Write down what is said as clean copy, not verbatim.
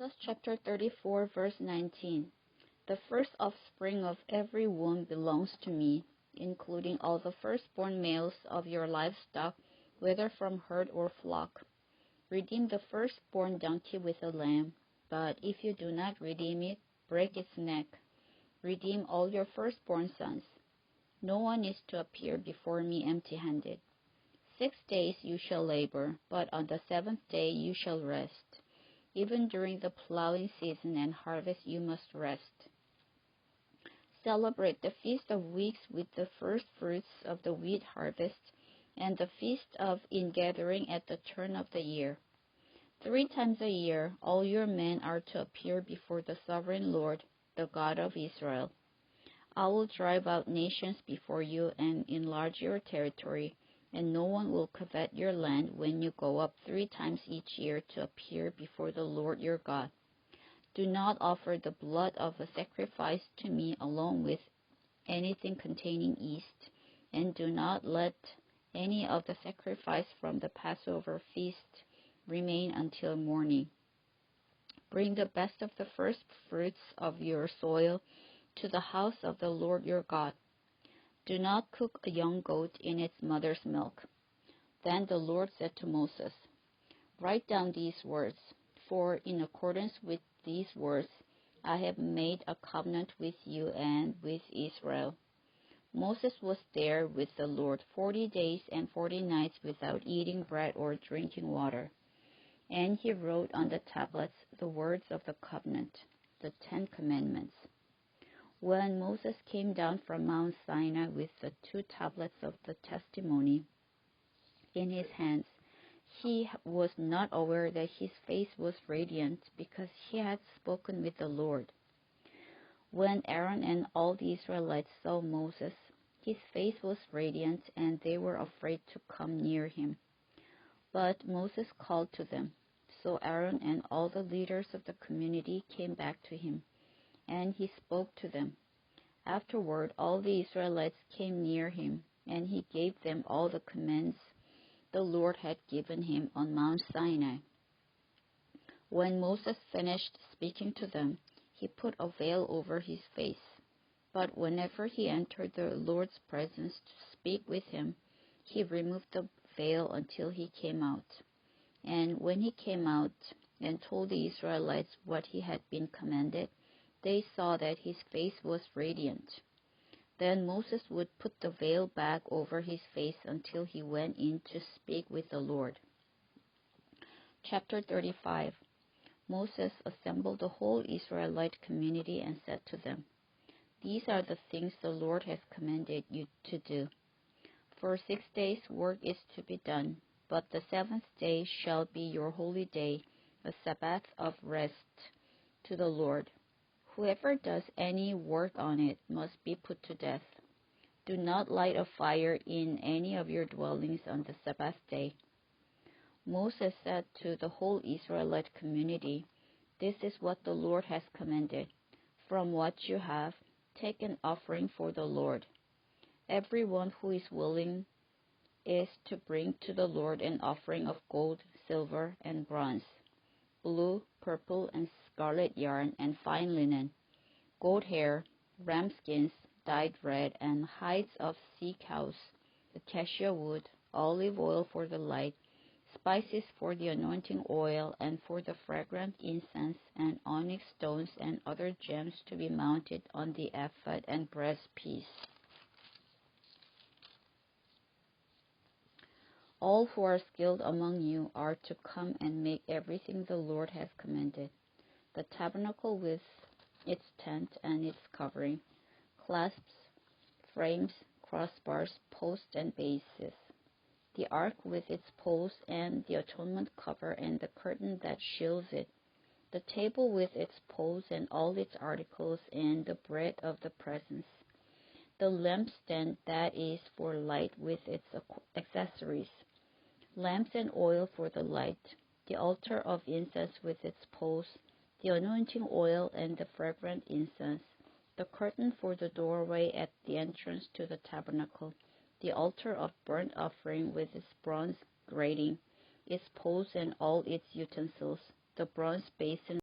Exodus chapter 34, verse 19. The first offspring of every womb belongs to me, including all the firstborn males of your livestock, whether from herd or flock. Redeem the firstborn donkey with a lamb, but if you do not redeem it, break its neck. Redeem all your firstborn sons. No one is to appear before me empty-handed. 6 days you shall labor, but on the seventh day you shall rest. Even during the plowing season and harvest you must rest. Celebrate the Feast of Weeks with the first fruits of the wheat harvest, and the Feast of Ingathering at the turn of the year. 3 times a year all your men are to appear before the sovereign Lord, the God of Israel. I will drive out nations before you and enlarge your territory, and no one will covet your land when you go up 3 times each year to appear before the Lord your God. Do not offer the blood of a sacrifice to me along with anything containing yeast, and do not let any of the sacrifice from the Passover feast remain until morning. Bring the best of the first fruits of your soil to the house of the Lord your God. Do not cook a young goat in its mother's milk. Then the Lord said to Moses, Write down these words, for in accordance with these words I have made a covenant with you and with Israel. Moses was there with the Lord 40 days and 40 nights without eating bread or drinking water. And he wrote on the tablets the words of the covenant, the 10 Commandments. When Moses came down from Mount Sinai with the 2 tablets of the testimony in his hands, he was not aware that his face was radiant because he had spoken with the Lord. When Aaron and all the Israelites saw Moses, his face was radiant, and they were afraid to come near him. But Moses called to them. So Aaron and all the leaders of the community came back to him, and he spoke to them. Afterward, all the Israelites came near him, and he gave them all the commands the Lord had given him on Mount Sinai. When Moses finished speaking to them, he put a veil over his face. But whenever he entered the Lord's presence to speak with him, he removed the veil until he came out. And when he came out and told the Israelites what he had been commanded, they saw that his face was radiant. Then Moses would put the veil back over his face until he went in to speak with the Lord. Chapter 35. Moses assembled the whole Israelite community and said to them, These are the things the Lord has commanded you to do. For 6 days work is to be done, but the 7th day shall be your holy day, a Sabbath of rest to the Lord. Whoever does any work on it must be put to death. Do not light a fire in any of your dwellings on the Sabbath day. Moses said to the whole Israelite community, This is what the Lord has commanded. From what you have, take an offering for the Lord. Everyone who is willing is to bring to the Lord an offering of gold, silver, and bronze, blue, purple, and scarlet yarn, and fine linen, goat hair, ram skins dyed red, and hides of sea cows, acacia wood, olive oil for the light, spices for the anointing oil and for the fragrant incense, and onyx stones and other gems to be mounted on the ephod and breastpiece. All who are skilled among you are to come and make everything the Lord has commanded: the tabernacle with its tent and its covering, clasps, frames, crossbars, posts, and bases, the ark with its poles and the atonement cover and the curtain that shields it, the table with its poles and all its articles, and the bread of the presence, the lampstand that is for light with its accessories, lamps and oil for the light, the altar of incense with its poles, the anointing oil and the fragrant incense, the curtain for the doorway at the entrance to the tabernacle, the altar of burnt offering with its bronze grating, its poles and all its utensils, the bronze basin